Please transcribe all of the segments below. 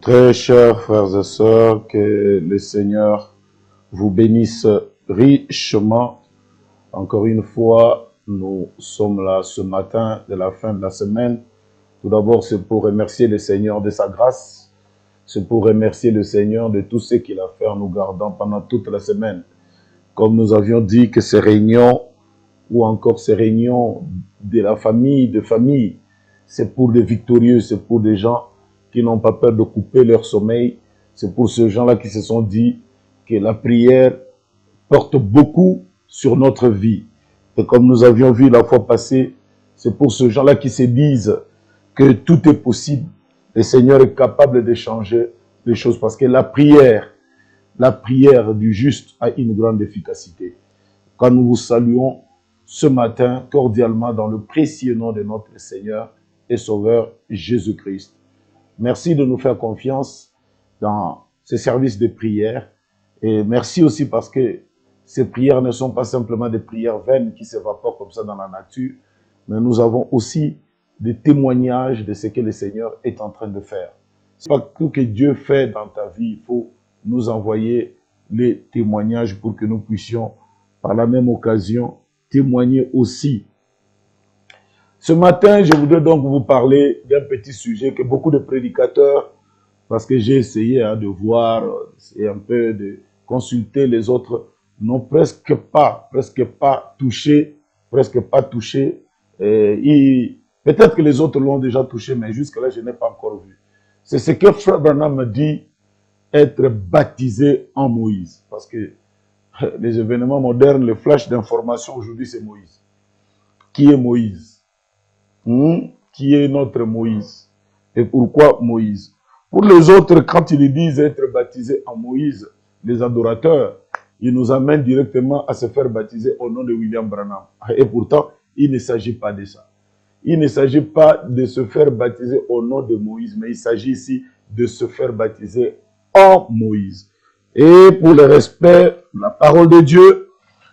Très chers frères et sœurs, que le Seigneur vous bénisse richement. Encore une fois, nous sommes là ce matin de la fin de la semaine. Tout d'abord, c'est pour remercier le Seigneur de sa grâce. C'est pour remercier le Seigneur de tout ce qu'il a fait en nous gardant pendant toute la semaine. Comme nous avions dit que ces réunions, ou encore ces réunions de la famille, c'est pour des victorieux, c'est pour des gens qui n'ont pas peur de couper leur sommeil. C'est pour ces gens-là qui se sont dit que la prière porte beaucoup sur notre vie. Et comme nous avions vu la fois passée, c'est pour ces gens-là qui se disent que tout est possible. Le Seigneur est capable de changer les choses parce que la prière du juste a une grande efficacité. Quand nous vous saluons ce matin cordialement dans le précieux nom de notre Seigneur et Sauveur Jésus-Christ. Merci de nous faire confiance dans ces services de prière. Et merci aussi parce que ces prières ne sont pas simplement des prières vaines qui s'évaporent comme ça dans la nature, mais nous avons aussi des témoignages de ce que le Seigneur est en train de faire. Ce n'est pas tout que Dieu fait dans ta vie, il faut nous envoyer les témoignages pour que nous puissions, par la même occasion, témoigner aussi. Ce matin, je voudrais donc vous parler d'un petit sujet que beaucoup de prédicateurs, parce que j'ai essayé de voir et un peu de consulter les autres, n'ont presque pas touché. Peut-être que les autres l'ont déjà touché, mais jusque-là, je n'ai pas encore vu. C'est ce que Frère Branham me dit, être baptisé en Moïse. Parce que les événements modernes, le flash d'information aujourd'hui, c'est Moïse. Qui est Moïse? Qui est notre Moïse? Et pourquoi Moïse? Pour les autres, quand ils disent être baptisés en Moïse, les adorateurs, ils nous amènent directement à se faire baptiser au nom de William Branham. Et pourtant, il ne s'agit pas de ça. Il ne s'agit pas de se faire baptiser au nom de Moïse, mais il s'agit ici de se faire baptiser en Moïse. Et pour le respect de la parole de Dieu,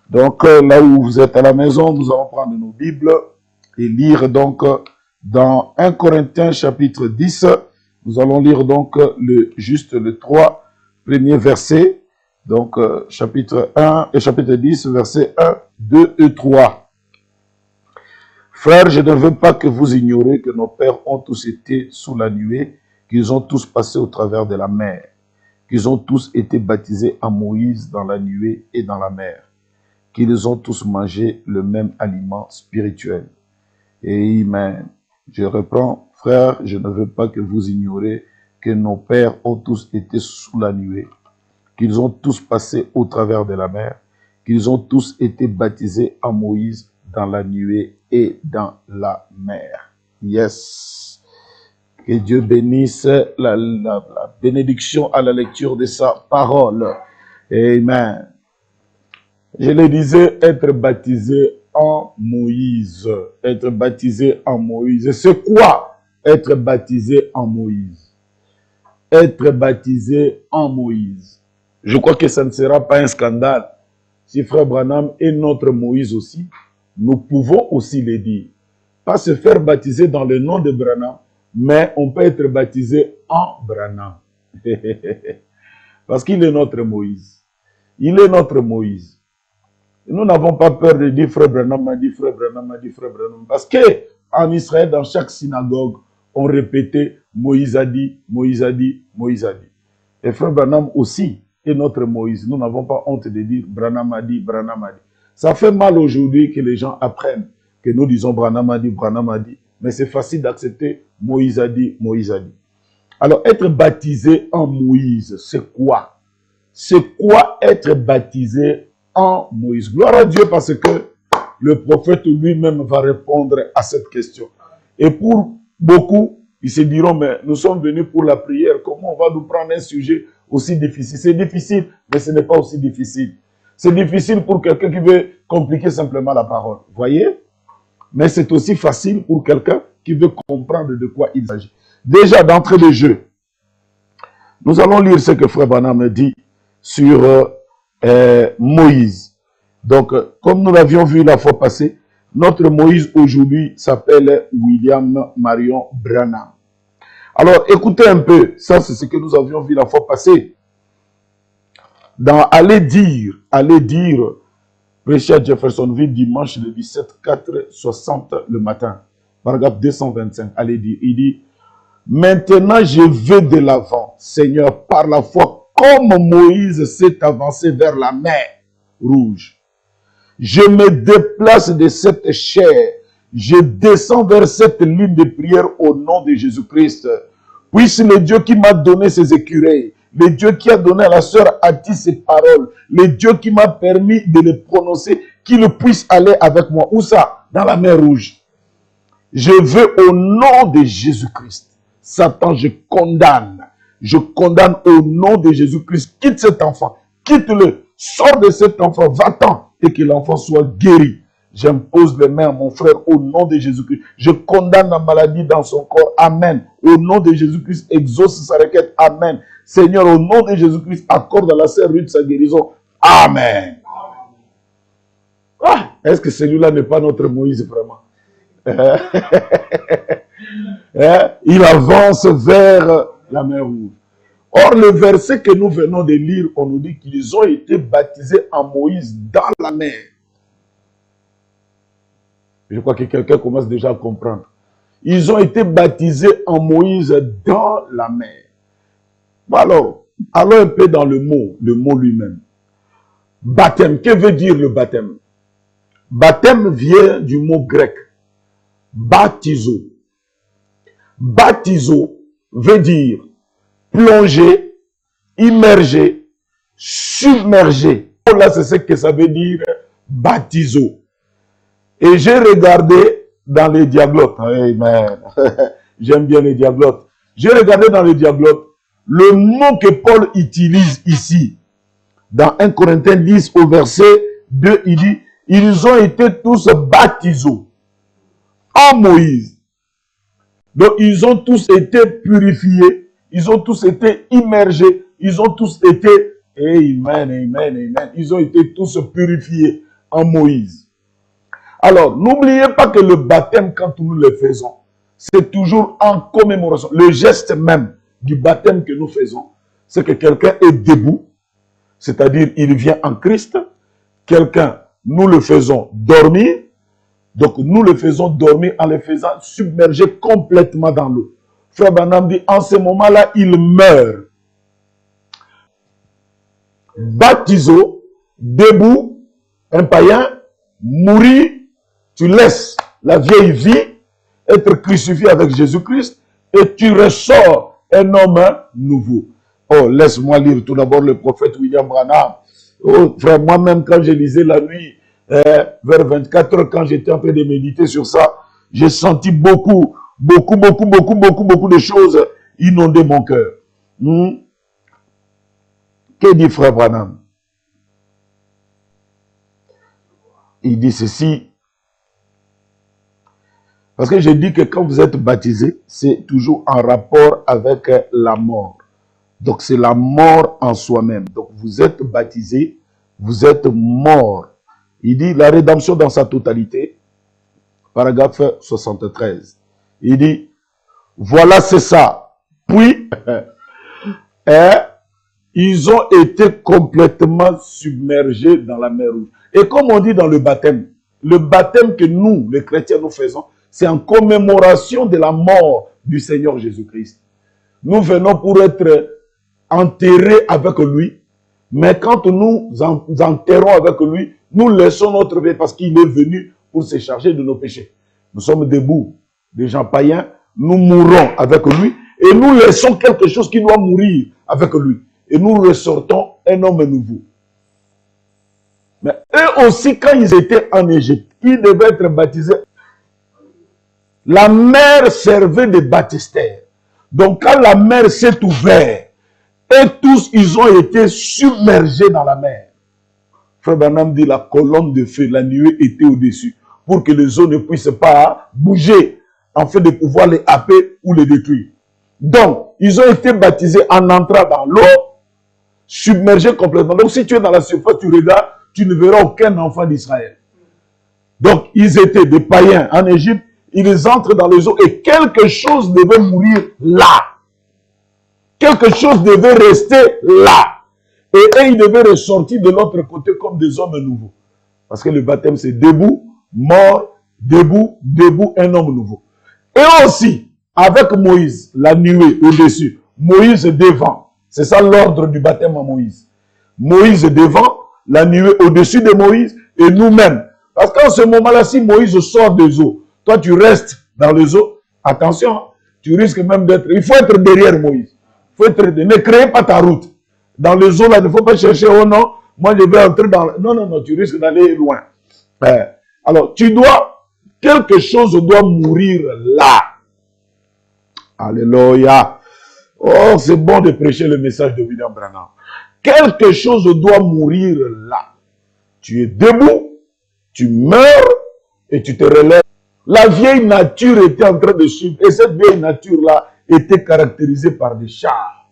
donc là où vous êtes à la maison, nous allons prendre nos Bibles et lire donc dans 1 Corinthiens chapitre 10, nous allons lire donc juste le 3 premiers versets, donc chapitre 1 et chapitre 10, versets 1, 2 et 3. Frères, je ne veux pas que vous ignoriez que nos pères ont tous été sous la nuée, qu'ils ont tous passé au travers de la mer, qu'ils ont tous été baptisés à Moïse dans la nuée et dans la mer, qu'ils ont tous mangé le même aliment spirituel. Amen. Je reprends, frères, je ne veux pas que vous ignoriez que nos pères ont tous été sous la nuée, qu'ils ont tous passé au travers de la mer, qu'ils ont tous été baptisés à Moïse dans la nuée et dans la mer. Yes. Que Dieu bénisse la bénédiction à la lecture de sa parole. Amen. Je le disais, être baptisé en Moïse. Être baptisé en Moïse. C'est quoi être baptisé en Moïse? Être baptisé en Moïse. Je crois que ça ne sera pas un scandale. Si Frère Branham est notre Moïse aussi, nous pouvons aussi le dire. Pas se faire baptiser dans le nom de Branham, mais on peut être baptisé en Branham. Parce qu'il est notre Moïse. Il est notre Moïse. Nous n'avons pas peur de dire Frère Branham m'a dit, Frère Branham m'a dit, Frère Branham. Parce qu'en Israël, dans chaque synagogue, on répétait Moïse a dit, Moïse a dit, Moïse a dit. Et Frère Branham aussi est notre Moïse. Nous n'avons pas honte de dire Branham a dit, Branham a dit. Ça fait mal aujourd'hui que les gens apprennent que nous disons Branham a dit, Branham a dit. Mais c'est facile d'accepter Moïse a dit, Moïse a dit. Alors, être baptisé en Moïse, c'est quoi? C'est quoi être baptisé en Moïse? Gloire à Dieu parce que le prophète lui-même va répondre à cette question. Et pour beaucoup, ils se diront, mais nous sommes venus pour la prière. Comment on va nous prendre un sujet aussi difficile? C'est difficile, mais ce n'est pas aussi difficile. C'est difficile pour quelqu'un qui veut compliquer simplement la parole. Voyez? Mais c'est aussi facile pour quelqu'un qui veut comprendre de quoi il s'agit. Déjà, d'entrée de jeu, nous allons lire ce que Frère Branham dit sur Moïse. Donc, comme nous l'avions vu la fois passée, notre Moïse aujourd'hui s'appelle William Marion Branham. Alors, écoutez un peu. Ça, c'est ce que nous avions vu la fois passée. Dans Allez dire, Richard Jeffersonville, dimanche le 17/4/60 le matin. Paragraphe 225. Allez dire. Il dit, maintenant je vais de l'avant, Seigneur, par la foi, comme Moïse s'est avancé vers la mer Rouge. Je me déplace de cette chair. Je descends vers cette ligne de prière au nom de Jésus-Christ. Puisse le Dieu qui m'a donné ses écureuils, le Dieu qui a donné à la sœur Ati ses paroles, le Dieu qui m'a permis de les prononcer, qu'il puisse aller avec moi. Où ça? Dans la mer Rouge. Je veux au nom de Jésus-Christ. Satan, je condamne. Je condamne au nom de Jésus-Christ. Quitte cet enfant. Quitte-le. Sors de cet enfant. Va-t'en. Et que l'enfant soit guéri. J'impose les mains à mon frère au nom de Jésus-Christ. Je condamne la maladie dans son corps. Amen. Au nom de Jésus-Christ, exauce sa requête. Amen. Seigneur, au nom de Jésus-Christ, accorde à la sœur Ruth sa guérison. Amen. Ah, est-ce que celui-là n'est pas notre Moïse vraiment? Il avance vers la mer Rouge. Or, le verset que nous venons de lire, on nous dit qu'ils ont été baptisés en Moïse dans la mer. Je crois que quelqu'un commence déjà à comprendre. Ils ont été baptisés en Moïse dans la mer. Bon alors, allons un peu dans le mot lui-même. Baptême, que veut dire le baptême? Baptême vient du mot grec. Baptizo. Baptizo veut dire plonger, immerger, submerger. Là, c'est ce que ça veut dire baptizo. Et j'ai regardé dans les diaglottes. Amen. J'aime bien les diaglottes. J'ai regardé dans les diaglottes le mot que Paul utilise ici. Dans 1 Corinthiens 10 au verset 2, il dit, ils ont été tous baptisés en Moïse. Donc, ils ont tous été purifiés. Ils ont tous été immergés. Ils ont tous été, amen, amen, amen. Ils ont été tous purifiés en Moïse. Alors, n'oubliez pas que le baptême, quand nous le faisons, c'est toujours en commémoration. Le geste même du baptême que nous faisons, c'est que quelqu'un est debout, c'est-à-dire il vient en Christ. Quelqu'un, nous le faisons dormir. Donc, nous le faisons dormir en le faisant submerger complètement dans l'eau. Frère Branham dit, en ce moment-là, il meurt. Baptisé, debout, un païen, mourir, tu laisses la vieille vie, être crucifié avec Jésus-Christ, et tu ressors un homme nouveau. Oh, laisse-moi lire tout d'abord le prophète William Branham. Oh, frère, moi-même, quand je lisais la nuit, vers 24 heures, quand j'étais en train de méditer sur ça, j'ai senti beaucoup de choses inonder mon cœur. Que dit frère Branham? Il dit ceci. Parce que j'ai dit que quand vous êtes baptisé, c'est toujours en rapport avec la mort. Donc c'est la mort en soi-même. Donc vous êtes baptisé, vous êtes mort. Il dit la rédemption dans sa totalité, paragraphe 73. Il dit, voilà c'est ça. Puis, ils ont été complètement submergés dans la mer Rouge. Et comme on dit dans le baptême que nous, les chrétiens, nous faisons, c'est en commémoration de la mort du Seigneur Jésus-Christ. Nous venons pour être enterrés avec lui, mais quand nous enterrons avec lui, nous laissons notre vie parce qu'il est venu pour se charger de nos péchés. Nous sommes debout, des gens païens, nous mourons avec lui et nous laissons quelque chose qui doit mourir avec lui. Et nous ressortons un homme nouveau. Mais eux aussi, quand ils étaient en Égypte, ils devaient être baptisés. La mer servait de baptistère. Donc quand la mer s'est ouverte, et tous, ils ont été submergés dans la mer. Frère Branham dit, la colonne de feu, la nuée était au-dessus, pour que les eaux ne puissent pas bouger, afin de pouvoir les happer ou les détruire. Donc, ils ont été baptisés en entrant dans l'eau, submergés complètement. Donc, si tu es dans la surface, tu regardes, tu ne verras aucun enfant d'Israël. Donc, ils étaient des païens en Égypte, ils entrent dans les eaux et quelque chose devait mourir là. Quelque chose devait rester là. Et eux, ils devaient ressortir de l'autre côté comme des hommes nouveaux. Parce que le baptême, c'est debout, mort, debout, debout, un homme nouveau. Et aussi, avec Moïse, la nuée au-dessus, Moïse devant. C'est ça l'ordre du baptême à Moïse. Moïse devant, la nuée au-dessus de Moïse et nous-mêmes. Parce qu'en ce moment-là, si Moïse sort des eaux, toi tu restes dans les eaux, attention, tu risques même d'être... Il faut être derrière Moïse. Ne créez pas ta route. Dans les eaux, là, il ne faut pas chercher, oh non, moi je vais entrer dans... Non, non, non, tu risques d'aller loin. Alors, quelque chose doit mourir là. Alléluia. Oh, c'est bon de prêcher le message de William Branham. Quelque chose doit mourir là. Tu es debout, tu meurs et tu te relèves. La vieille nature était en train de suivre. Et cette vieille nature-là était caractérisée par des chars,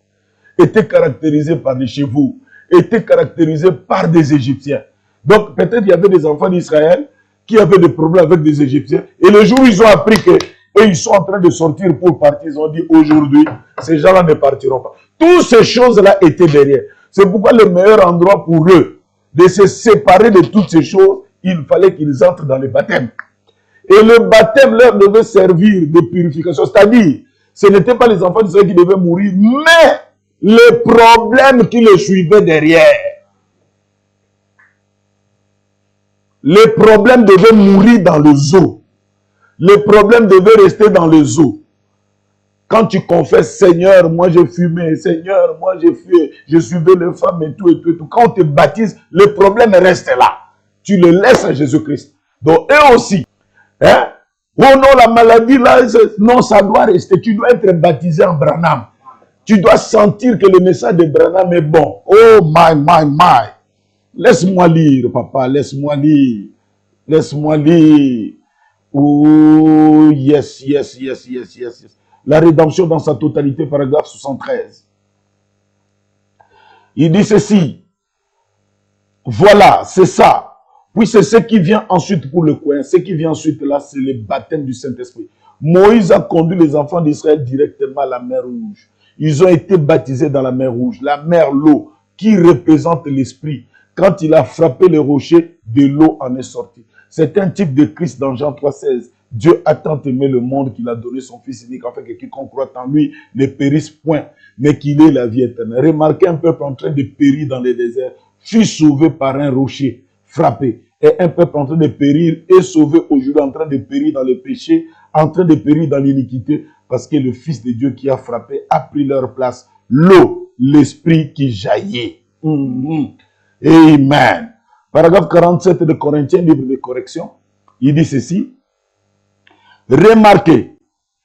était caractérisée par des chevaux, était caractérisée par des Égyptiens. Donc peut-être il y avait des enfants d'Israël qui avaient des problèmes avec des Égyptiens. Et le jour où ils ont appris que ils sont en train de sortir pour partir, ils ont dit aujourd'hui, ces gens-là ne partiront pas. Toutes ces choses-là étaient derrière. C'est pourquoi le meilleur endroit pour eux de se séparer de toutes ces choses, il fallait qu'ils entrent dans le baptême. Et le baptême leur devait servir de purification. C'est-à-dire, ce n'était pas les enfants d'Israël qui devaient mourir, mais le problème qui les suivait derrière. Les problèmes devaient mourir dans les eaux. Les problèmes devaient rester dans les eaux. Quand tu confesses, Seigneur, moi j'ai fumé, Seigneur, moi j'ai fumé, je suivais les femmes et tout, et tout, et tout. Quand on te baptise, le problème reste là. Tu le laisses à Jésus-Christ. Donc, eux aussi, hein? Oh non, la maladie là, non, ça doit rester. Tu dois être baptisé en Branham. Tu dois sentir que le message de Branham est bon. Oh my. Laisse-moi lire, papa, laisse-moi lire. Laisse-moi lire. Oh, yes. La rédemption dans sa totalité, paragraphe 73. Il dit ceci. Voilà, c'est ça. Puis c'est ce qui vient ensuite pour le coin. Ce qui vient ensuite là, c'est le baptême du Saint-Esprit. Moïse a conduit les enfants d'Israël directement à la mer Rouge. Ils ont été baptisés dans la mer Rouge. La mer, l'eau, qui représente l'Esprit. Quand il a frappé les rochers, de l'eau en est sortie. C'est un type de Christ dans Jean 3,16. Dieu a tant aimé le monde qu'il a donné son Fils unique afin que quiconque croit en lui ne périsse point, mais qu'il ait la vie éternelle. Remarquez un peuple en train de périr dans le désert, fut sauvé par un rocher frappé. Et un peuple en train de périr est sauvé aujourd'hui, en train de périr dans le péché, en train de périr dans l'iniquité, parce que le Fils de Dieu qui a frappé a pris leur place. L'eau, l'Esprit qui jaillit. Amen. Paragraphe 47 de Corinthiens, livre de correction. Il dit ceci. Remarquez,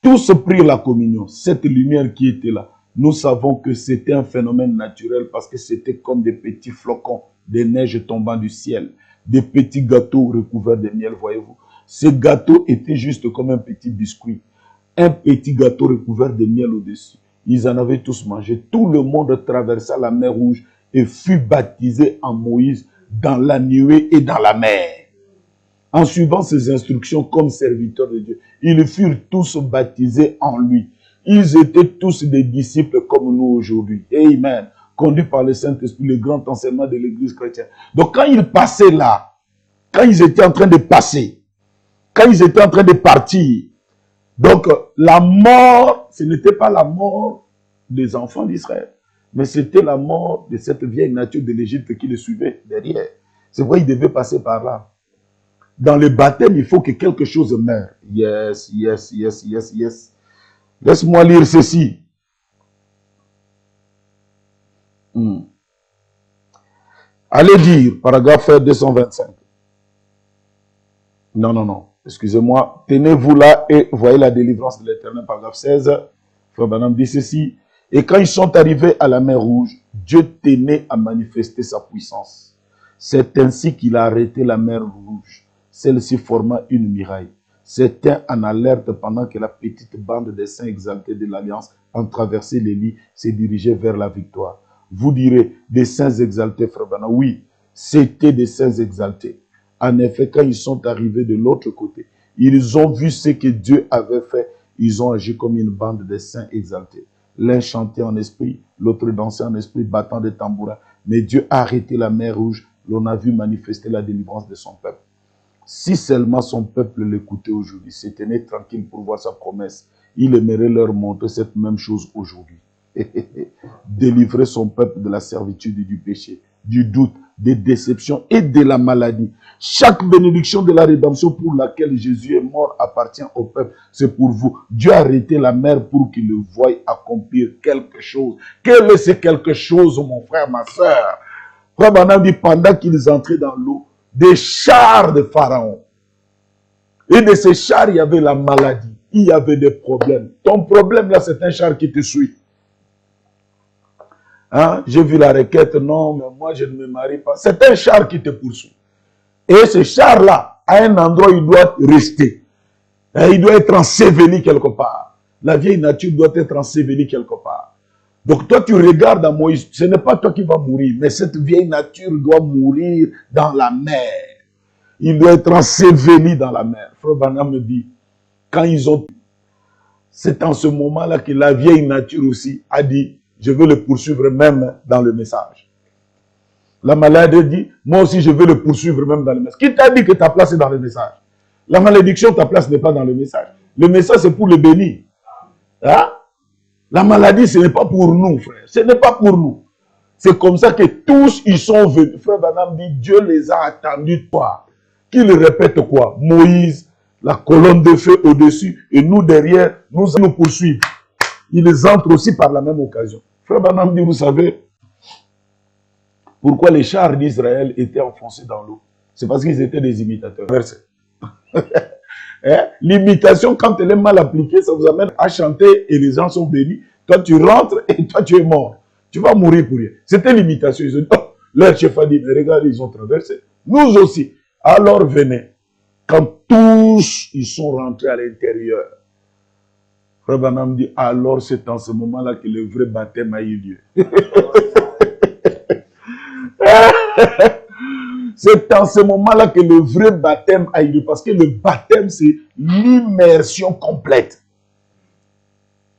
tous prirent la communion. Cette lumière qui était là, nous savons que c'était un phénomène naturel parce que c'était comme des petits flocons de neige tombant du ciel. Des petits gâteaux recouverts de miel, voyez-vous. Ces gâteaux étaient juste comme un petit biscuit. Un petit gâteau recouvert de miel au-dessus. Ils en avaient tous mangé. Tout le monde traversa la mer Rouge et fut baptisé en Moïse dans la nuée et dans la mer. En suivant ses instructions comme serviteurs de Dieu, ils furent tous baptisés en lui. Ils étaient tous des disciples comme nous aujourd'hui. Amen. Conduits par le Saint-Esprit, le grand enseignement de l'Église chrétienne. Donc quand ils passaient là, quand ils étaient en train de passer, quand ils étaient en train de partir, donc la mort, ce n'était pas la mort des enfants d'Israël, mais c'était la mort de cette vieille nature de l'Égypte qui les suivait derrière. C'est pourquoi ils devaient passer par là. Dans le baptême, il faut que quelque chose meure. Yes. Laisse-moi lire ceci. Allez dire, paragraphe 225. Non. Excusez-moi. Tenez-vous là et voyez la délivrance de l'Éternel, paragraphe 16. Frère Branham dit ceci. Et quand ils sont arrivés à la mer Rouge, Dieu tenait à manifester sa puissance. C'est ainsi qu'il a arrêté la mer Rouge. Celle-ci forma une muraille. C'était en alerte pendant que la petite bande des saints exaltés de l'Alliance en traversait les lits, se dirigeait vers la victoire. Vous direz, des saints exaltés, frère Branham. Oui, c'était des saints exaltés. En effet, quand ils sont arrivés de l'autre côté, Ils ont vu ce que Dieu avait fait. Ils ont agi comme une bande de saints exaltés. L'un chantait en esprit, l'autre dansait en esprit, battant des tambourins. Mais Dieu a arrêté la mer Rouge. L'on a vu manifester la délivrance de son peuple. Si seulement son peuple l'écoutait aujourd'hui, se tenait tranquille pour voir sa promesse, il aimerait leur montrer cette même chose aujourd'hui. Délivrer son peuple de la servitude et du péché, du doute, des déceptions et de la maladie. Chaque bénédiction de la rédemption pour laquelle Jésus est mort appartient au peuple. C'est pour vous. Dieu a arrêté la mer pour qu'il le voie accomplir quelque chose. Quel est ce quelque chose, mon frère, ma soeur? Frère Branham dit, pendant qu'ils entraient dans l'eau, des chars de Pharaon. Et de ces chars, il y avait la maladie. Il y avait des problèmes. Ton problème là, c'est un char qui te suit. Hein? J'ai vu la requête, non, mais moi je ne me marie pas. C'est un char qui te poursuit. Et ce char-là, à un endroit, il doit rester. Il doit être enseveli quelque part. La vieille nature doit être ensevelie quelque part. Donc toi, tu regardes à Moïse, ce n'est pas toi qui vas mourir, mais cette vieille nature doit mourir dans la mer. Il doit être enseveli dans la mer. Frère Branham me dit, quand ils ont... C'est en ce moment-là que la vieille nature aussi a dit, je veux le poursuivre même dans le message. La maladie dit, moi aussi je veux le poursuivre même dans le message. Qui t'a dit que ta place est dans le message? La malédiction, ta place n'est pas dans le message. Le message, c'est pour le bénir. Hein? La maladie, ce n'est pas pour nous, frère. Ce n'est pas pour nous. C'est comme ça que tous ils sont venus. Frère Branham dit, Dieu les a attendus, toi. Qu'il répète quoi? Moïse, la colonne de feu au-dessus, et nous derrière, nous allons poursuivre. Ils entrent aussi par la même occasion. Frère Branham dit, vous savez, pourquoi les chars d'Israël étaient enfoncés dans l'eau? C'est parce qu'ils étaient des imitateurs. Verset. Hein? L'imitation, quand elle est mal appliquée, ça vous amène à chanter et les gens sont bénis. Toi, tu rentres et toi, tu es mort. Tu vas mourir pour rien. C'était l'imitation. Ils ont dit, oh, leur chef a dit, mais regardez, ils ont traversé. Nous aussi. Alors venez. Quand tous, ils sont rentrés à l'intérieur. Frère Branham dit, alors c'est en ce moment-là que le vrai baptême a eu lieu. C'est en ce moment-là que le vrai baptême a eu lieu. Parce que le baptême, c'est l'immersion complète.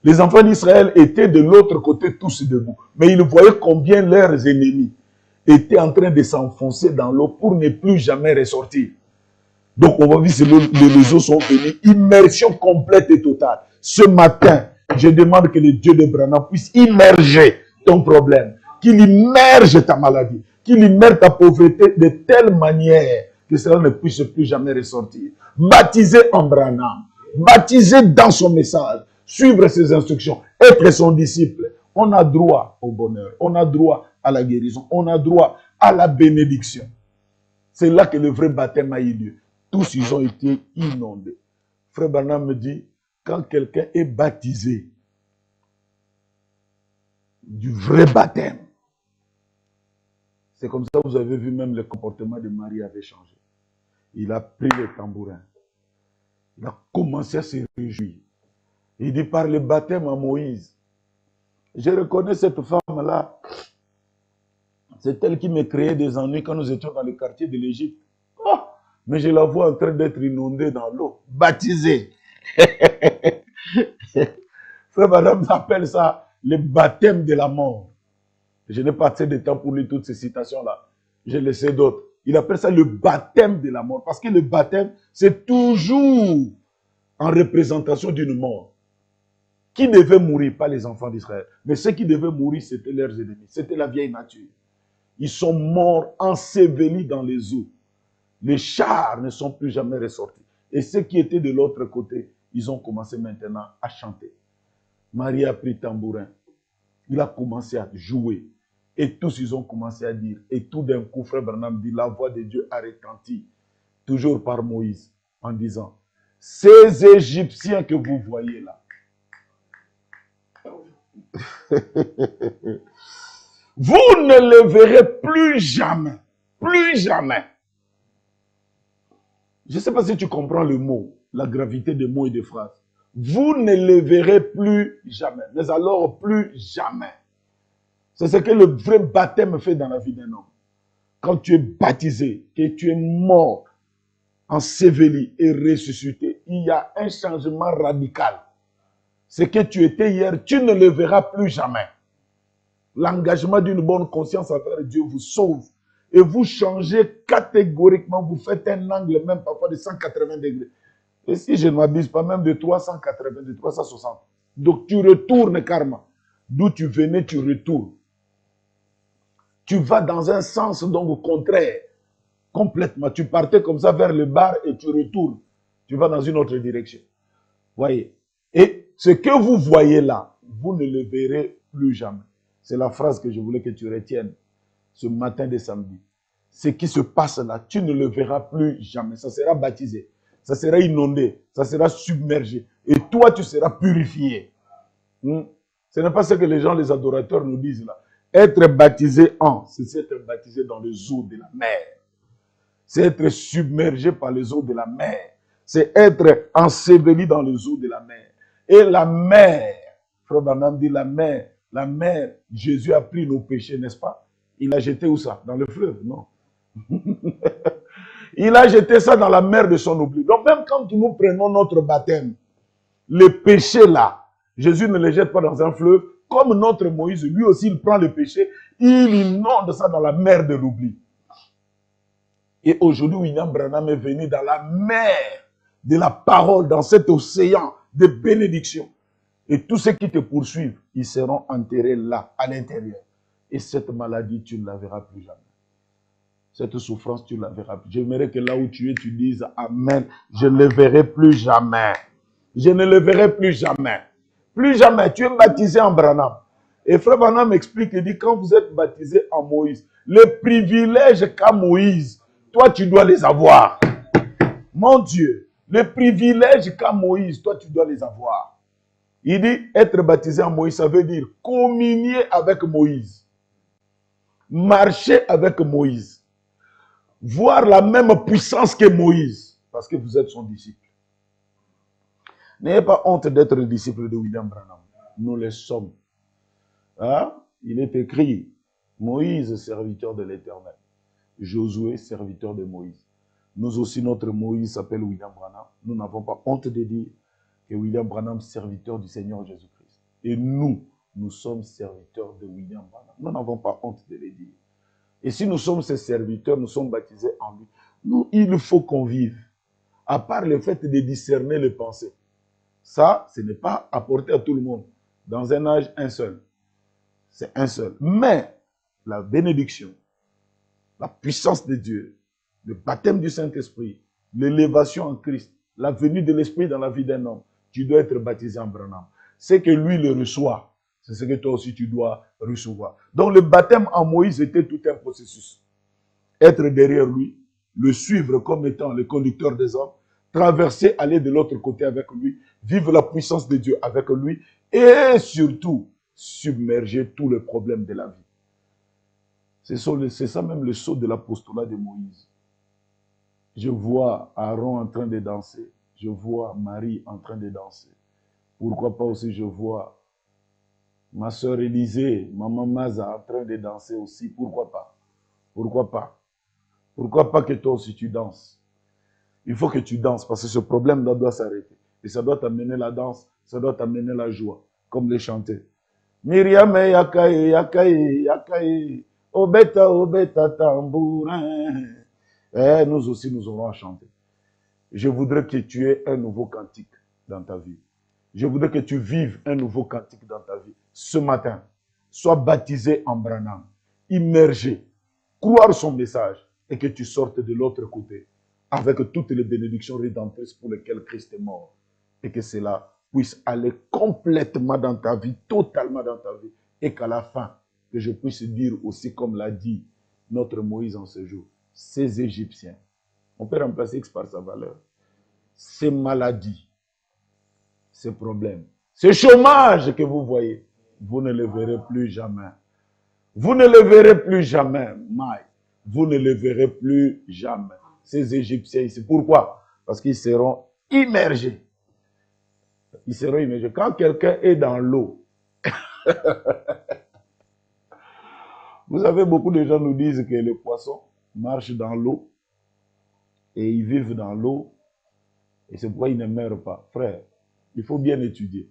Les enfants d'Israël étaient de l'autre côté tous debout. Mais ils voyaient combien leurs ennemis étaient en train de s'enfoncer dans l'eau pour ne plus jamais ressortir. Donc on va voir si les eaux sont venues. Immersion complète et totale. Ce matin, je demande que le Dieu de Branham puisse immerger ton problème. Qu'il immerge ta maladie. Qu'il immerge ta pauvreté de telle manière que cela ne puisse plus jamais ressortir. Baptisé en Branham. Baptisé dans son message. Suivre ses instructions. Être son disciple. On a droit au bonheur. On a droit à la guérison. On a droit à la bénédiction. C'est là que le vrai baptême a eu lieu. Tous, ils ont été inondés. Frère Branham me dit, quand quelqu'un est baptisé du vrai baptême, c'est comme ça que vous avez vu même le comportement de Marie avait changé. Il a pris le tambourin. Il a commencé à se réjouir. Il dit par le baptême à Moïse. Je reconnais cette femme-là. C'est elle qui me créait des ennuis quand nous étions dans le quartier de l'Égypte. Oh, mais je la vois en train d'être inondée dans l'eau, baptisée. Frère Madame appelle ça le baptême de la mort. Je n'ai pas assez de temps pour lire toutes ces citations-là. Je laissé d'autres. Il appelle ça le baptême de la mort. Parce que le baptême, c'est toujours en représentation d'une mort. Qui devait mourir? Pas les enfants d'Israël. Mais ceux qui devaient mourir, c'était leurs ennemis. C'était la vieille nature. Ils sont morts, ensevelis dans les eaux. Les chars ne sont plus jamais ressortis. Et ceux qui étaient de l'autre côté, ils ont commencé maintenant à chanter. Marie a pris tambourin. Il a commencé à jouer. Et tous, ils ont commencé à dire. Et tout d'un coup, frère Branham dit, la voix de Dieu a retenti. Toujours par Moïse, en disant, ces Égyptiens que vous voyez là, vous ne le verrez plus jamais. Plus jamais. Je ne sais pas si tu comprends le mot, la gravité des mots et des phrases. Vous ne le verrez plus jamais. Mais alors plus jamais. C'est ce que le vrai baptême fait dans la vie d'un homme. Quand tu es baptisé, que tu es mort enseveli et ressuscité, il y a un changement radical. Ce que tu étais hier, tu ne le verras plus jamais. L'engagement d'une bonne conscience envers Dieu vous sauve. Et vous changez catégoriquement, vous faites un angle même parfois de 180 degrés. Et si je ne m'abuse pas, même de 380, de 360. Donc tu retournes karma. D'où tu venais, tu retournes. Tu vas dans un sens donc contraire. Complètement. Tu partais comme ça vers le bar et tu retournes. Tu vas dans une autre direction. Voyez. Et ce que vous voyez là, vous ne le verrez plus jamais. C'est la phrase que je voulais que tu retiennes ce matin de samedi. Ce qui se passe là, tu ne le verras plus jamais. Ça sera baptisé. Ça sera inondé. Ça sera submergé. Et toi, tu seras purifié. Ce n'est pas ce que les gens, les adorateurs nous disent là. Être baptisé en, c'est être baptisé dans les eaux de la mer. C'est être submergé par les eaux de la mer. C'est être enseveli dans les eaux de la mer. Et la mer, Frère Branham dit la mer, Jésus a pris nos péchés, n'est-ce pas? Il a jeté où ça? Dans le fleuve? Non. Il a jeté ça dans la mer de son oubli. Donc même quand nous prenons notre baptême, les péchés là, Jésus ne les jette pas dans un fleuve. Comme notre Moïse, lui aussi, il prend le péché, il inonde ça dans la mer de l'oubli. Et aujourd'hui, William Branham est venu dans la mer de la parole, dans cet océan de bénédiction. Et tous ceux qui te poursuivent, ils seront enterrés là, à l'intérieur. Et cette maladie, tu ne la verras plus jamais. Cette souffrance, tu ne la verras plus. J'aimerais que là où tu es, tu dises Amen. Je ne le verrai plus jamais. Je ne le verrai plus jamais. Plus jamais. Tu es baptisé en Branham. Et Frère Branham explique, il dit, quand vous êtes baptisé en Moïse, les privilèges qu'a Moïse, toi, tu dois les avoir. Mon Dieu, les privilèges qu'a Moïse, toi, tu dois les avoir. Il dit, être baptisé en Moïse, ça veut dire communier avec Moïse. Marcher avec Moïse. Voir la même puissance que Moïse. Parce que vous êtes son disciple. N'ayez pas honte d'être le disciple de William Branham. Nous le sommes. Hein? Il est écrit, Moïse, serviteur de l'Éternel. Josué, serviteur de Moïse. Nous aussi, notre Moïse s'appelle William Branham. Nous n'avons pas honte de dire que William Branham, serviteur du Seigneur Jésus-Christ. Et nous sommes serviteurs de William Branham. Nous n'avons pas honte de le dire. Et si nous sommes ses serviteurs, nous sommes baptisés en lui. Nous, il faut qu'on vive. À part le fait de discerner les pensées. Ça, ce n'est pas apporté à tout le monde. Dans un âge, un seul. C'est un seul. Mais la bénédiction, la puissance de Dieu, le baptême du Saint-Esprit, l'élévation en Christ, la venue de l'Esprit dans la vie d'un homme, tu dois être baptisé en Branham. C'est que lui le reçoit. C'est ce que toi aussi tu dois recevoir. Donc le baptême en Moïse était tout un processus. Être derrière lui, le suivre comme étant le conducteur des hommes, traverser, aller de l'autre côté avec lui, vivre la puissance de Dieu avec lui et surtout submerger tous les problèmes de la vie. C'est ça même le saut de l'apostolat de Moïse. Je vois Aaron en train de danser. Je vois Marie en train de danser. Pourquoi pas aussi je vois ma soeur Élisée, maman Maza en train de danser aussi. Pourquoi pas? Pourquoi pas? Pourquoi pas que toi aussi tu danses? Il faut que tu danses parce que ce problème doit s'arrêter. Et ça doit t'amener la danse, ça doit t'amener la joie, comme les chanter. Myriam yakaye, yakaye, yakaye, obeta tambourin. Et nous aussi, nous aurons à chanter. Je voudrais que tu aies un nouveau cantique dans ta vie. Je voudrais que tu vives un nouveau cantique dans ta vie. Ce matin, sois baptisé en Branham, immergé, croire son message et que tu sortes de l'autre côté avec toutes les bénédictions rédemptrices pour lesquelles Christ est mort. Et que cela puisse aller complètement dans ta vie, totalement dans ta vie. Et qu'à la fin, que je puisse dire aussi comme l'a dit notre Moïse en ce jour, ces Égyptiens, on peut remplacer X par sa valeur, ces maladies, ces problèmes, ce chômage que vous voyez, vous ne le verrez plus jamais. Vous ne le verrez plus jamais, Mike. Vous ne le verrez plus jamais. Ces Égyptiens ici. Pourquoi? Parce qu'ils seront immergés. Ils seront immergés. Quand quelqu'un est dans l'eau, vous savez, beaucoup de gens nous disent que les poissons marchent dans l'eau et ils vivent dans l'eau, et c'est pourquoi ils ne meurent pas. Frère, il faut bien étudier.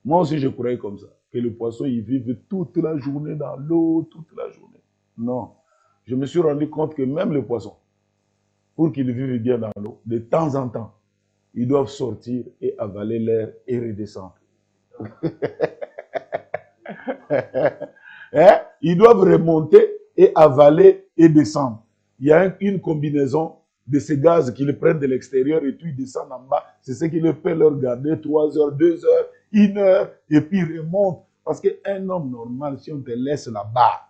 Moi aussi, je croyais comme ça, que les poissons, ils vivent toute la journée dans l'eau, toute la journée. Non. Je me suis rendu compte que même les poissons, pour qu'ils vivent bien dans l'eau, de temps en temps, ils doivent sortir et avaler l'air et redescendre. Hein? Ils doivent remonter et avaler et descendre. Il y a une combinaison de ces gaz qu'ils prennent de l'extérieur et puis ils descendent en bas. C'est ce qui leur peut leur garder 3 heures, 2 heures, 1 heure et puis ils remontent. Parce qu'un homme normal, si on te laisse là-bas,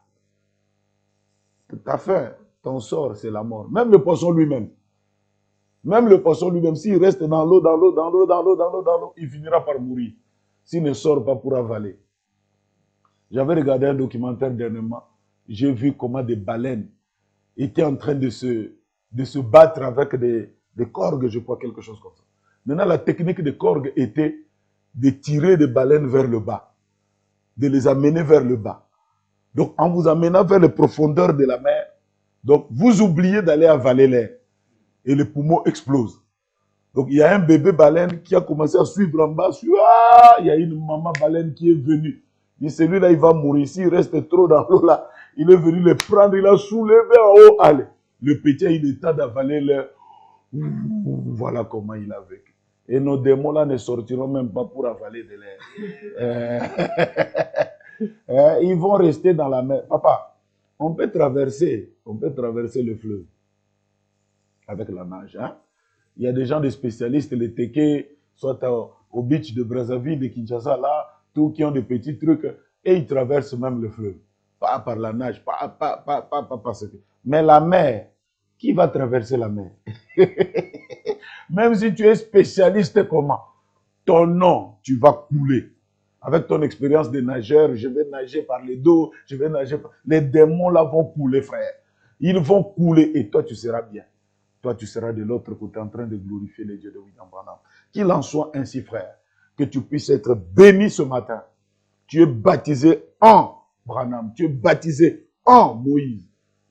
ta fin, ton sort, c'est la mort. Même le poisson lui-même. Même le poisson lui-même, s'il reste dans l'eau, dans l'eau, dans l'eau, dans l'eau, dans l'eau, dans l'eau, il finira par mourir. S'il ne sort pas pour avaler. J'avais regardé un documentaire dernièrement. J'ai vu comment des baleines étaient en train de se battre avec des corgues, je crois, quelque chose comme ça. Maintenant, la technique des corgues était de tirer des baleines vers le bas, de les amener vers le bas. Donc, en vous amenant vers les profondeurs de la mer, donc vous oubliez d'aller avaler l'air et les poumons explosent. Donc, il y a un bébé baleine qui a commencé à suivre en bas. Il y a une maman baleine qui est venue. Et celui-là, il va mourir. S'il reste trop dans l'eau là, il est venu le prendre, il a soulevé en haut. Allez, le petit a eu le temps d'avaler l'air. Voilà comment il a vécu. Et nos démons là ne sortiront même pas pour avaler de l'air. Ils vont rester dans la mer. Papa, on peut traverser le fleuve avec la nage. Hein? Il y a des gens, des spécialistes, les Teke, soit au beach de Brazzaville, de Kinshasa, là, tous qui ont des petits trucs, et ils traversent même le fleuve. Pas par la nage, pas parce que. Mais la mer, qui va traverser la mer? Même si tu es spécialiste comment? Ton nom, tu vas couler. Avec ton expérience de nageur, je vais nager par les dos, je vais nager par... Les démons là vont couler, frère. Ils vont couler et toi, tu seras bien. Toi, tu seras de l'autre côté en train de glorifier les dieux de William Branham. Qu'il en soit ainsi, frère, que tu puisses être béni ce matin. Tu es baptisé en Branham, tu es baptisé en Moïse.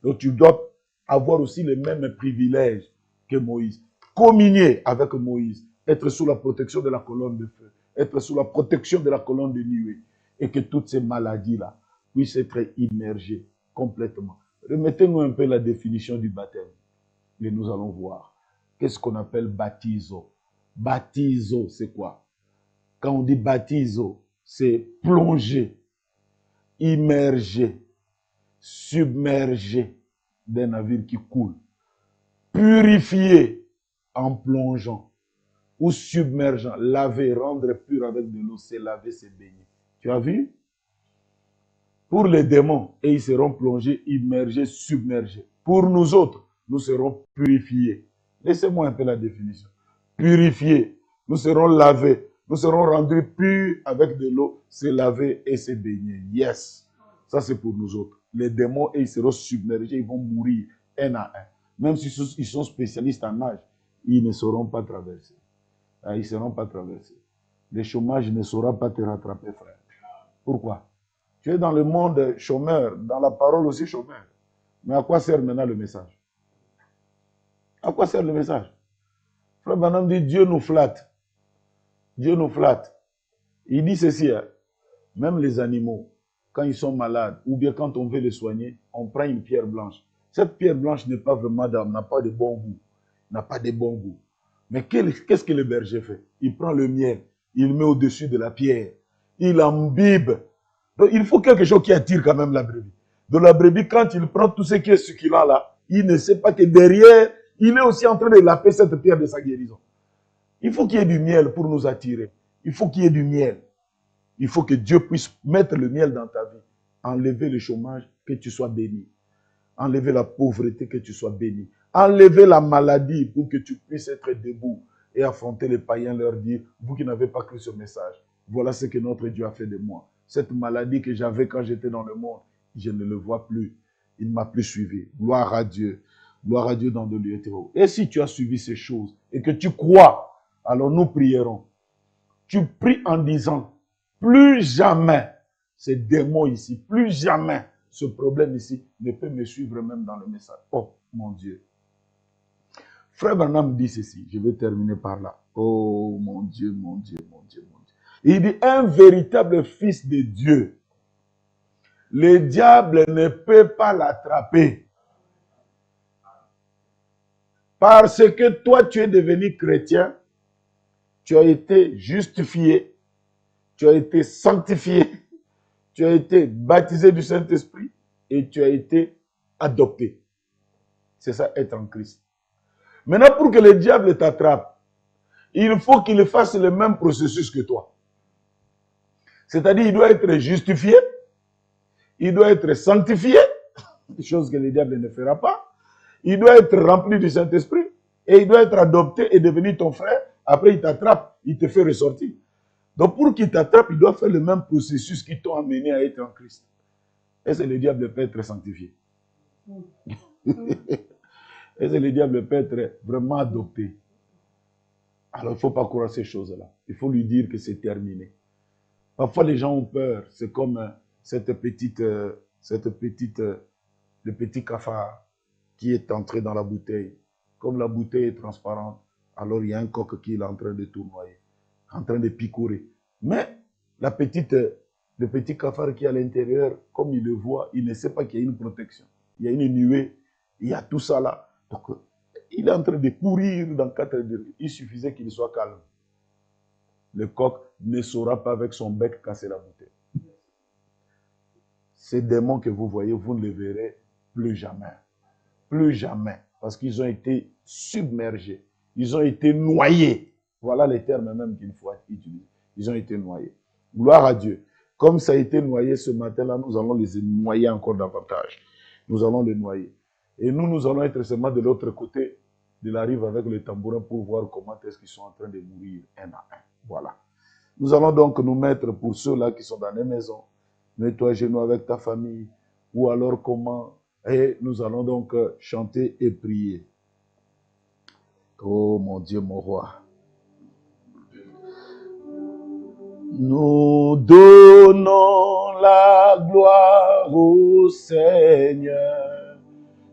Donc, tu dois avoir aussi les mêmes privilèges que Moïse. Communier avec Moïse, être sous la protection de la colonne de feu, être sous la protection de la colonne de nuée, et que toutes ces maladies-là puissent être immergées complètement. Remettez-nous un peu la définition du baptême. Et nous allons voir. Qu'est-ce qu'on appelle baptizo? Baptizo, c'est quoi? Quand on dit baptizo, c'est plonger, immerger, submerger d'un navire qui coule, purifier en plongeant ou submergeant, laver, rendre pur avec de l'eau, c'est laver, c'est baigner. Tu as vu? Pour les démons, et ils seront plongés, immergés, submergés. Pour nous autres, nous serons purifiés. Laissez-moi un peu la définition. Purifiés, nous serons lavés, nous serons rendus purs avec de l'eau, c'est laver et c'est baigner. Yes. Ça, c'est pour nous autres. Les démons, et ils seront submergés, ils vont mourir un à un. Même s'ils sont spécialistes en nage, ils ne sauront pas traverser. Ils ne seront pas traversés. Le chômage ne saura pas te rattraper, frère. Pourquoi? Tu es dans le monde chômeur, dans la parole aussi chômeur. Mais à quoi sert maintenant le message? À quoi sert le message? Frère Branham dit, Dieu nous flatte. Dieu nous flatte. Il dit ceci, hein, même les animaux, quand ils sont malades, ou bien quand on veut les soigner, on prend une pierre blanche. Cette pierre blanche n'est pas vraiment d'âme, n'a pas de bon goût. N'a pas de bon goût. Mais qu'est-ce que le berger fait? Il prend le miel, il met au-dessus de la pierre, il imbibe. Donc il faut quelque chose qui attire quand même la brebis. Donc la brebis, quand il prend tout ce qui est succulent là, il ne sait pas que derrière, il est aussi en train de laper cette pierre de sa guérison. Il faut qu'il y ait du miel pour nous attirer. Il faut qu'il y ait du miel. Il faut que Dieu puisse mettre le miel dans ta vie. Enlever le chômage, que tu sois béni. Enlever la pauvreté, que tu sois béni. Enlever la maladie pour que tu puisses être debout et affronter les païens, leur dire, vous qui n'avez pas cru ce message, voilà ce que notre Dieu a fait de moi. Cette maladie que j'avais quand j'étais dans le monde, je ne le vois plus. Il ne m'a plus suivi. Gloire à Dieu. Gloire à Dieu dans de lieux hauts. Et si tu as suivi ces choses et que tu crois, alors nous prierons. Tu pries en disant, plus jamais ces démons ici, plus jamais ce problème ici ne peut me suivre même dans le message. Oh mon Dieu. Frère Branham dit ceci, je vais terminer par là. Oh mon Dieu, mon Dieu, mon Dieu, mon Dieu. Il dit, un véritable fils de Dieu, le diable ne peut pas l'attraper. Parce que toi, tu es devenu chrétien, tu as été justifié, tu as été sanctifié, tu as été baptisé du Saint-Esprit et tu as été adopté. C'est ça, être en Christ. Maintenant, pour que le diable t'attrape, il faut qu'il fasse le même processus que toi. C'est-à-dire, il doit être justifié, il doit être sanctifié, chose que le diable ne fera pas. Il doit être rempli du Saint-Esprit et il doit être adopté et devenir ton frère. Après, il t'attrape, il te fait ressortir. Donc, pour qu'il t'attrape, il doit faire le même processus qui t'a amené à être en Christ. Est-ce que le diable peut être sanctifié? Est-ce que le diable peut être vraiment adopté? Alors, il ne faut pas croire ces choses-là. Il faut lui dire que c'est terminé. Parfois, les gens ont peur. C'est comme le petit cafard qui est entré dans la bouteille. Comme la bouteille est transparente, alors il y a un coq qui est en train de tournoyer, en train de picorer. Mais le petit cafard qui est à l'intérieur, comme il le voit, il ne sait pas qu'il y a une protection. Il y a une nuée, il y a tout ça là. Donc, il est en train de courir dans 4 degrés. Il suffisait qu'il soit calme. Le coq ne saura pas avec son bec casser la bouteille. Ces démons que vous voyez, vous ne les verrez plus jamais. Plus jamais. Parce qu'ils ont été submergés. Ils ont été noyés. Voilà les termes même qu'il faut utiliser. Ils ont été noyés. Gloire à Dieu. Comme ça a été noyé ce matin-là, nous allons les noyer encore davantage. Nous allons les noyer. Et nous allons être seulement de l'autre côté de la rive avec le tambourin pour voir comment est-ce qu'ils sont en train de mourir un à un. Voilà. Nous allons donc nous mettre pour ceux-là qui sont dans les maisons. Mets-toi à genoux avec ta famille. Ou alors comment. Et nous allons donc chanter et prier. Oh mon Dieu, mon roi. Nous donnons la gloire au Seigneur.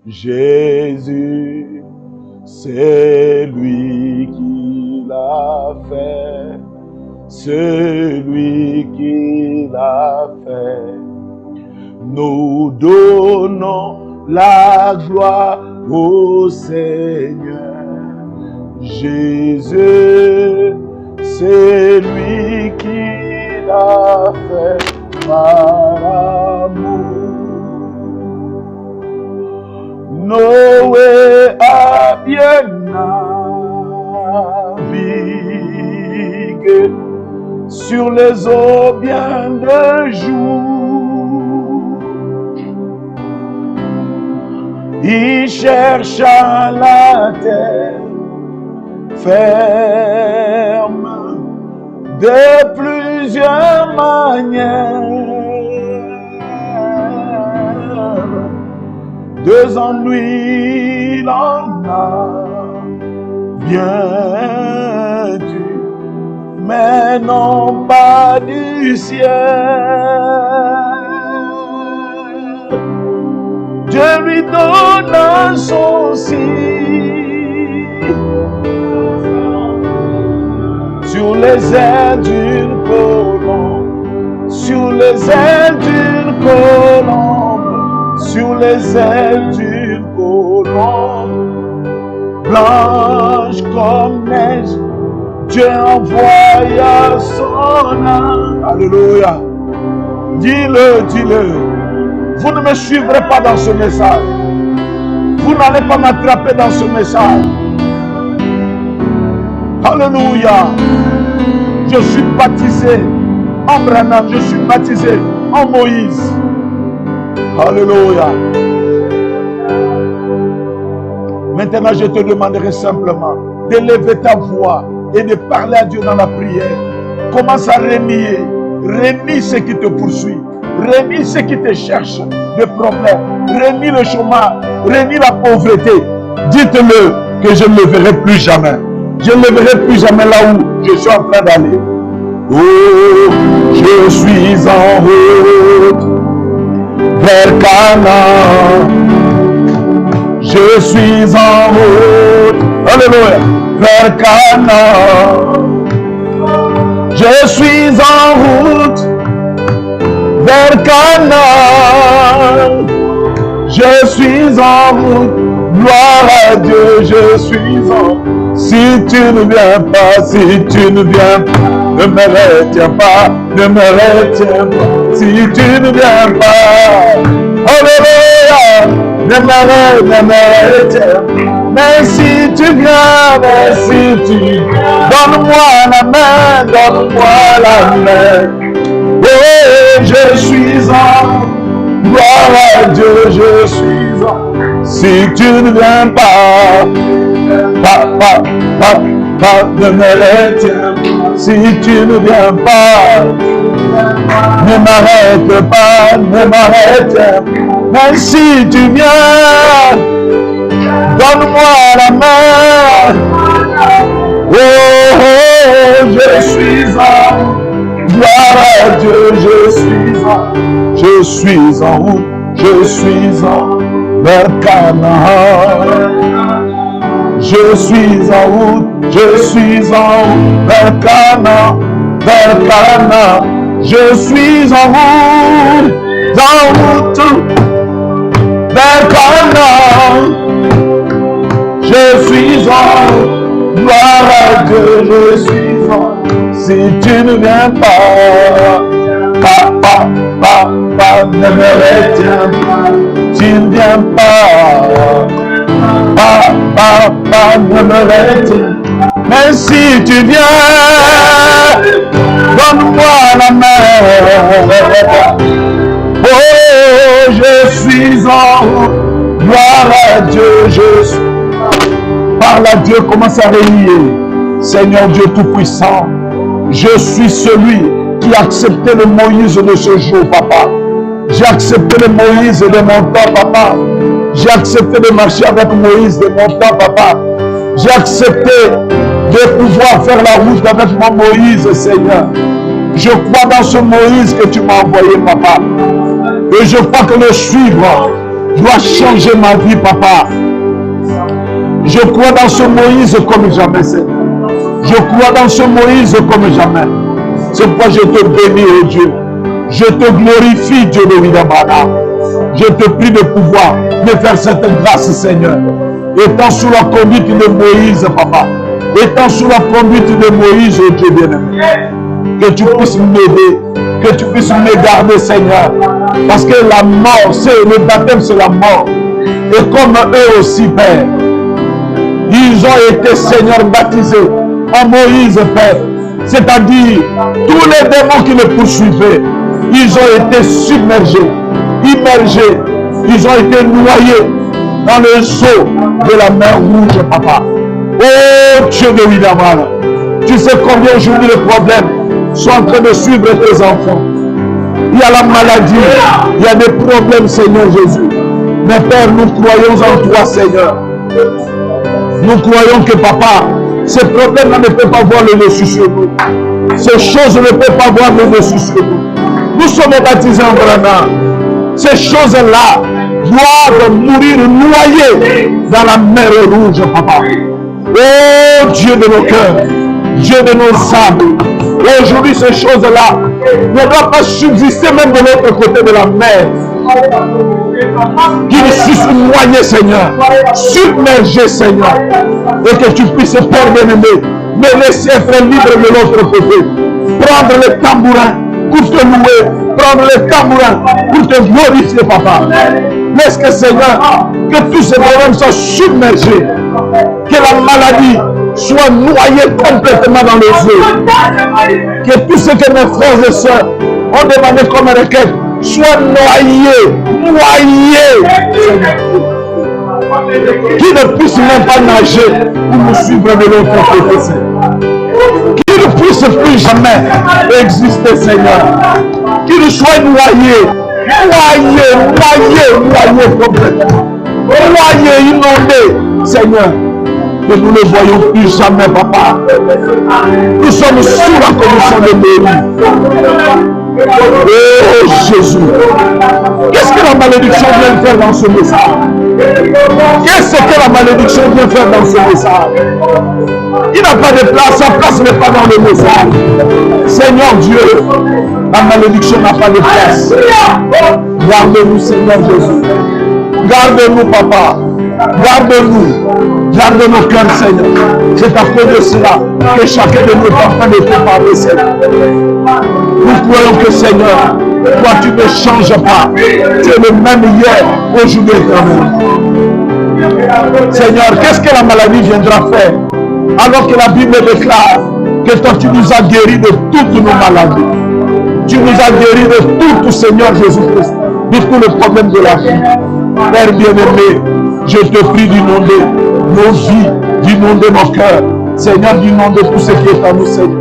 Jésus, c'est lui qui l'a fait. Celui qui l'a fait. Nous donnons la gloire au Seigneur. Jésus, c'est lui qui l'a fait par amour. Noé a bien navigué sur les eaux bien de jour. Il chercha la terre ferme de plusieurs manières. 2 ennuis, il en a bien dû, mais non pas du ciel. Dieu lui donna son signe sur les ailes d'une colombe, sur les ailes d'une colombe, sur les ailes d'une colombe, blanche comme neige. Dieu envoya son âme. Alléluia. Dis-le, dis-le. Vous ne me suivrez pas dans ce message. Vous n'allez pas m'attraper dans ce message. Alléluia. Je suis baptisé en Branham. Je suis baptisé en Moïse. Alléluia. Maintenant, je te demanderai simplement d'élever ta voix et de parler à Dieu dans la prière. Commence à renier. Renie ce qui te poursuit. Renie ce qui te cherche des problèmes. Renie le chômage. Renie la pauvreté. Dites-le que je ne le verrai plus jamais. Je ne le verrai plus jamais là où je suis en train d'aller. Oh, je suis en route vers Canaan. Je suis en route Alléluia. Vers Canaan. Je suis en route vers Canaan. Je suis en route. Gloire à Dieu, je suis en. Si tu ne viens pas, si tu ne viens pas, ne me retiens pas, ne me retiens pas. Si tu ne viens pas, alléluia, ne me retiens pas. Mais si tu viens, mais si tu viens, donne-moi la main, donne-moi la main. Oh, je suis en. Gloire à Dieu, je suis en. Si tu ne viens pas, ne me retiens pas. Si tu ne viens pas, ne m'arrête pas, ne m'arrête pas. Mais si tu viens, donne-moi la main. Oh, oh, je suis en. Gloire à Dieu, je suis en route, je suis en vers Canaan. Je suis en route, je suis en route vers Canaan, vers Canaan. Je suis en route vers Canaan. Je suis en route, gloire à Dieu, je suis en route. Si tu ne viens pas, ne me retiens pas. Tu ne viens pas, ne me retiens. Mais si tu viens, donne-moi la main. Oh, je suis en route, gloire à Dieu, je suis. Parle à Dieu, commence à réunir. Seigneur Dieu Tout-Puissant, je suis celui qui a accepté le Moïse de ce jour, papa. J'ai accepté le Moïse de mon temps, papa. J'ai accepté de marcher avec Moïse de mon temps, papa. J'ai accepté de pouvoir faire la route avec mon Moïse, Seigneur. Je crois dans ce Moïse que tu m'as envoyé, papa. Et je crois que le suivre doit changer ma vie, papa. Je crois dans ce Moïse comme jamais, Seigneur. Je crois dans ce Moïse comme jamais. C'est pourquoi je te bénis, oh Dieu. Je te glorifie, Dieu de Vidamana. Je te prie de pouvoir me faire cette grâce, Seigneur. Étant sous la conduite de Moïse, papa. Étant sous la conduite de Moïse, oh Dieu bien-aimé. Que tu puisses m'aider. Que tu puisses me garder, Seigneur. Parce que la mort, le baptême, c'est la mort. Et comme eux aussi, Père, ils ont été, Seigneur, baptisés en Moïse, Père. C'est-à-dire, tous les démons qui le poursuivaient, ils ont été submergés, immergés, ils ont été noyés dans le seau de la mer rouge, papa. Oh Dieu de Vidamana, tu sais combien aujourd'hui les problèmes sont en train de suivre tes enfants. Il y a la maladie, il y a des problèmes, Seigneur Jésus. Mais Père, nous croyons en toi, Seigneur. Nous croyons que, papa, ces problèmes-là ne peuvent pas voir le dessus sur nous. Ces choses ne peuvent pas voir le dessus sur nous. Nous sommes baptisés en Brana. Ces choses-là doivent mourir noyées dans la mer rouge, papa. Oh Dieu de nos cœurs, Dieu de nos âmes. Aujourd'hui, ces choses-là ne doivent pas subsister même de l'autre côté de la mer. Qu'ils puissent noyer, Seigneur, submerger, Seigneur, et que tu puisses, Père bien-aimé, me laisser être libre de l'autre côté. Prendre le tambourin pour te louer, prendre le tambourin pour te glorifier, papa. Laisse que, Seigneur, que tous ces problèmes soient submergés, que la maladie soit noyée complètement dans les eaux, que tout ce que mes frères et sœurs ont demandé comme requête soit noyé, qui ne puisse même pas nager pour nous suivre de l'autre côté, Seigneur. Qui ne puisse plus jamais exister, Seigneur. Qui ne soit noyé complètement. Noyé, inondé, Seigneur. Que nous ne voyons plus jamais, papa. Nous sommes sous la commission de Moïse. Oh Jésus. Qu'est-ce que la malédiction vient faire dans ce message? Qu'est-ce que la malédiction vient faire dans ce message? Il n'a pas de place, sa place n'est pas dans le message. Seigneur Dieu, la malédiction n'a pas de place. Garde-nous, Seigneur Jésus. Garde-nous, Papa. Garde-nous. Garde nos cœurs, Seigneur. C'est à cause de cela que chacun de nous est en train de te parler, Seigneur. Nous croyons que, Seigneur, toi, tu ne changes pas. Tu es le même hier, aujourd'hui et éternellement. Seigneur, qu'est-ce que la maladie viendra faire? Alors que la Bible déclare que toi, tu nous as guéris de toutes nos maladies. Tu nous as guéris de tout, Seigneur Jésus-Christ, de tous les problèmes de la vie. Père bien-aimé, je te prie d'inonder nos vies, d'inonder nos cœurs. Seigneur, d'inonder tout ce qui est à nous, Seigneur.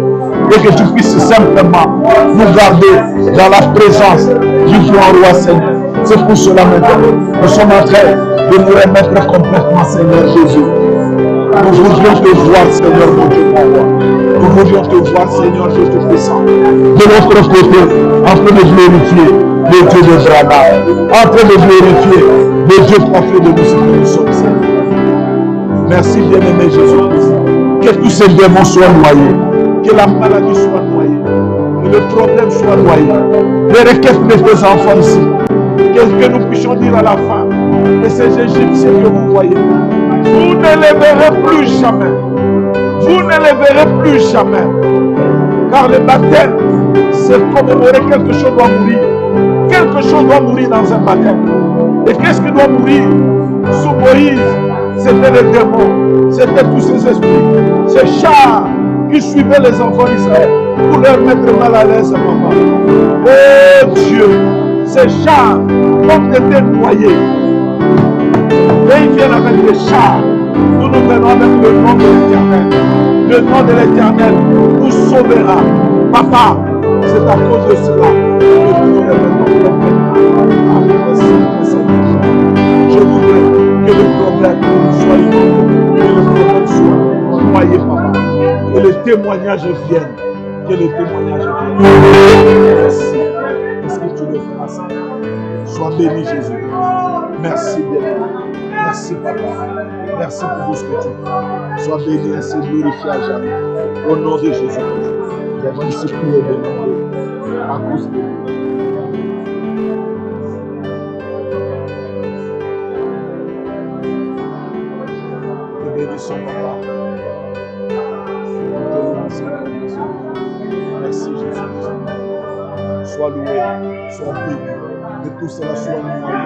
Et que tu puisses simplement nous garder dans la présence du grand roi, Seigneur. C'est pour cela maintenant, nous sommes en train de nous remettre complètement, Seigneur Jésus. Nous voulions te voir, Seigneur, mon Dieu, mon roi. Nous voulions te voir, Seigneur, Dieu Tout-Puissant. De notre côté, en train de glorifier le Dieu de Brahma, en train de glorifier le Dieu parfait de nous, Seigneur, nous sommes, Seigneur. Merci, bien-aimé Jésus-Christ. Que tous ces démons soient noyés, que la maladie soit noyée, que le problème soit noyé. Les requêtes de tes enfants ici, que nous puissions dire à la fin, que ces Égyptiens que vous voyez, vous ne les verrez plus jamais. Vous ne les verrez plus jamais. Car le baptême, c'est commémorer quelque chose doit mourir. Quelque chose doit mourir dans un baptême. Et qu'est-ce qui doit mourir? Sous Moïse, c'était les démons, c'était tous ces esprits, ces chars qui suivaient les enfants d'Israël pour leur mettre mal à l'aise, papa. Oh Dieu, ces chars ont été noyés. Et ils viennent avec les chars. Nous nous venons avec le nom de l'Éternel. Le nom de l'Éternel nous sauvera. Papa, c'est à cause de cela que nous nous remettons complètement avec le Seigneur. Je voudrais que le problème soit inondé, que le problème soit noyé, papa. Que le témoignage vienne. Que le témoignage vienne. Merci. Est-ce que tu le feras, Seigneur? Sois béni, Jésus. Merci bien. Merci, papa. Merci pour tout ce que tu fais. Sois béni et c'est glorifié à jamais. Au nom de Jésus-Christ. Nous avons ici prié de nous à cause de nous. Nous bénissons, papa. Merci, Jésus. Sois loué, sois béni. Que tout cela soit noyé.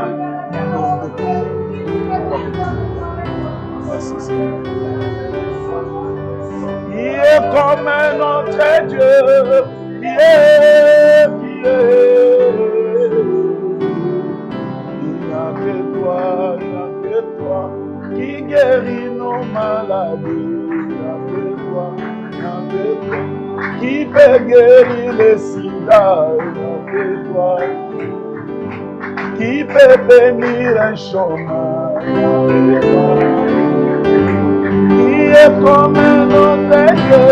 Nom de Dieu. Merci, Seigneur. Il est comme un autre Dieu. Il n'y a que toi qui guérit nos maladies. Il n'y a que toi qui peut guérir les sida. Il n'y a que toi qui peut bénir un chômage. Qui est comme un autre Dieu,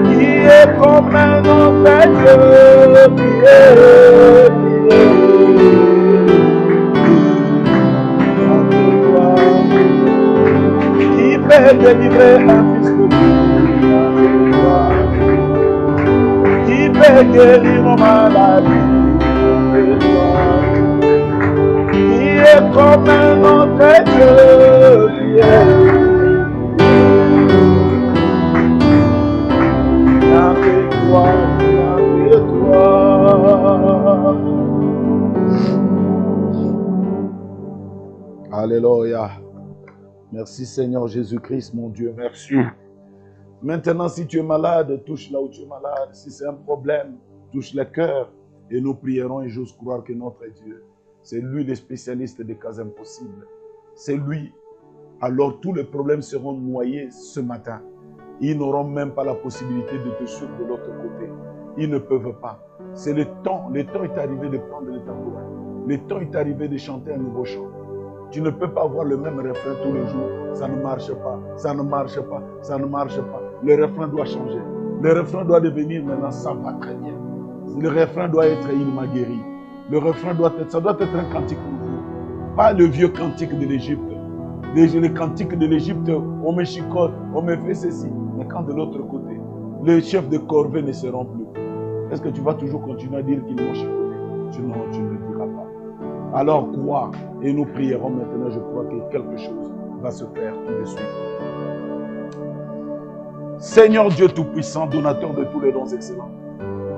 qui est comme un autre Dieu, qui peut délivrer un fils de Dieu, qui peut guérir nos maladies. Qui est comme un autre Dieu, avec toi, avec toi. Alléluia. Merci Seigneur Jésus-Christ, mon Dieu, merci. Maintenant, si tu es malade, touche là où tu es malade. Si c'est un problème, touche le cœur. Et nous prierons et j'ose croire que notre Dieu, c'est lui le spécialiste des cas impossibles. C'est lui. Alors tous les problèmes seront noyés ce matin. Ils n'auront même pas la possibilité de te suivre de l'autre côté. Ils ne peuvent pas. C'est le temps. Le temps est arrivé de prendre le tambourin. Le temps est arrivé de chanter un nouveau chant. Tu ne peux pas avoir le même refrain tous les jours. Ça ne marche pas, ça ne marche pas, ça ne marche pas. Le refrain doit changer. Le refrain doit devenir maintenant ça va très bien. Le refrain doit être il m'a guéri. Le refrain ça doit être un cantique nouveau. Pas le vieux cantique de l'Égypte. Le cantique de l'Égypte, on me chicote, on me fait ceci. Mais quand de l'autre côté, les chefs de corvée ne seront plus. Est-ce que tu vas toujours continuer à dire qu'ils m'ont chicoté? Non, tu ne le diras pas. Alors crois et nous prierons maintenant. Je crois que quelque chose va se faire tout de suite. Seigneur Dieu Tout-Puissant, donateur de tous les dons excellents,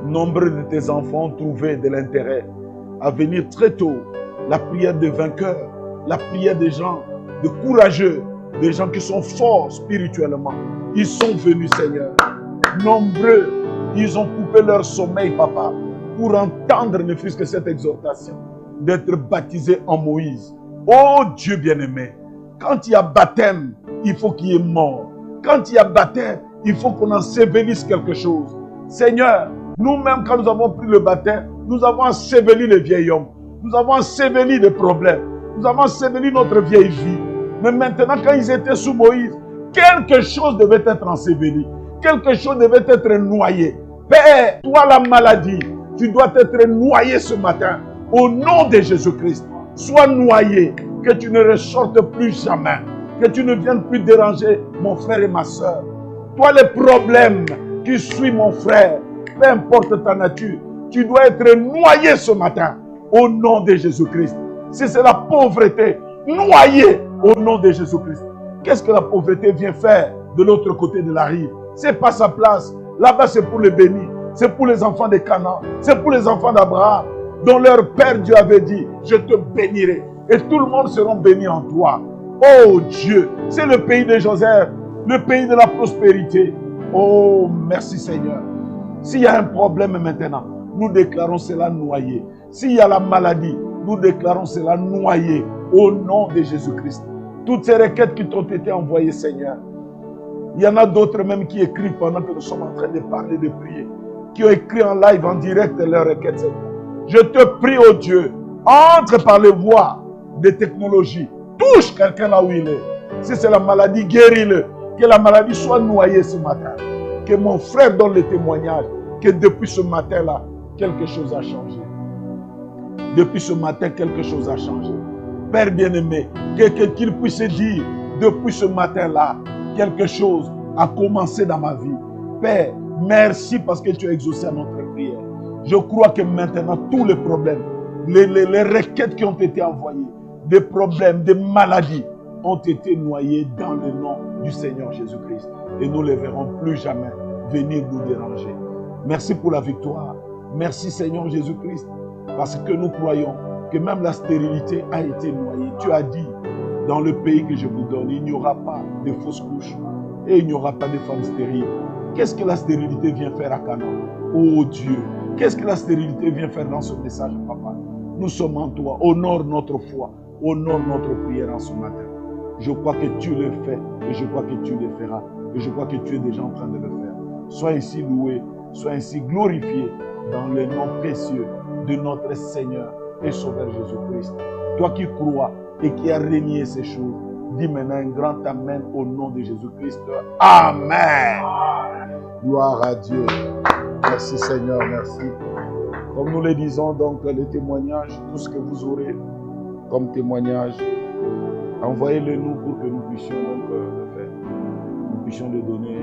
nombreux de tes enfants ont trouvé de l'intérêt à venir très tôt. La prière des vainqueurs, la prière des gens, de courageux, des gens qui sont forts spirituellement. Ils sont venus, Seigneur. Nombreux, ils ont coupé leur sommeil, Papa, pour entendre ne fût-ce que cette exhortation, d'être baptisés en Moïse. Oh Dieu bien-aimé, quand il y a baptême, il faut qu'il y ait mort. Quand il y a baptême, il faut qu'on ensevelisse quelque chose. Seigneur, nous-mêmes, quand nous avons pris le baptême, nous avons enseveli les vieils hommes. Nous avons enseveli les problèmes. Nous avons enseveli notre vieille vie. Mais maintenant, quand ils étaient sous Moïse, quelque chose devait être enseveli. Quelque chose devait être noyé. Père, toi la maladie, tu dois être noyé ce matin. Au nom de Jésus-Christ, sois noyé. Que tu ne ressortes plus jamais. Que tu ne viennes plus déranger mon frère et ma soeur. Toi les problèmes qui suivent mon frère, peu importe ta nature, tu dois être noyé ce matin. Au nom de Jésus-Christ. Si c'est la pauvreté, noyé au nom de Jésus-Christ. Qu'est-ce que la pauvreté vient faire de l'autre côté de la rive? C'est pas sa place. Là-bas, c'est pour les bénis. C'est pour les enfants de Canaan. C'est pour les enfants d'Abraham, dont leur père Dieu avait dit, je te bénirai. Et tout le monde sera béni en toi. Oh Dieu, c'est le pays de Joseph, le pays de la prospérité. Oh, merci Seigneur. S'il y a un problème maintenant, nous déclarons cela noyé. S'il y a la maladie, nous déclarons cela noyé au nom de Jésus-Christ. Toutes ces requêtes qui t'ont été envoyées, Seigneur. Il y en a d'autres même qui écrivent pendant que nous sommes en train de parler, de prier. Qui ont écrit en live, en direct, leurs requêtes, Seigneur. Je te prie, oh Dieu, entre par les voies des technologies. Touche quelqu'un là où il est. Si c'est la maladie, guéris-le. Que la maladie soit noyée ce matin. Que mon frère donne le témoignage. Que depuis ce matin-là, quelque chose a changé. Depuis ce matin, quelque chose a changé. Père bien-aimé, qu'il puisse dire, depuis ce matin-là, quelque chose a commencé dans ma vie. Père, merci parce que tu as exaucé à notre prière. Je crois que maintenant, tous les problèmes, les requêtes qui ont été envoyées, des problèmes, des maladies, ont été noyés dans le nom du Seigneur Jésus-Christ. Et nous ne les verrons plus jamais venir nous déranger. Merci pour la victoire. Merci Seigneur Jésus-Christ. Parce que nous croyons que même la stérilité a été noyée. Tu as dit, dans le pays que je vous donne, il n'y aura pas de fausses couches et il n'y aura pas de femmes stériles. Qu'est-ce que la stérilité vient faire à Canaan? Oh Dieu, qu'est-ce que la stérilité vient faire dans ce message, Papa? Nous sommes en toi. Honore notre foi, honore notre prière en ce matin. Je crois que tu le fais et je crois que tu le feras. Et je crois que tu es déjà en train de le faire. Sois ainsi loué, sois ainsi glorifié dans le nom précieux de notre Seigneur et Sauveur Jésus-Christ. Toi qui crois et qui as renié ces choses, dis maintenant un grand Amen au nom de Jésus-Christ. Amen. Gloire à Dieu. Merci Seigneur, merci. Comme nous le disons, donc, les témoignages, tout ce que vous aurez comme témoignage, envoyez-le nous pour que nous puissions donc le faire. Nous puissions le donner.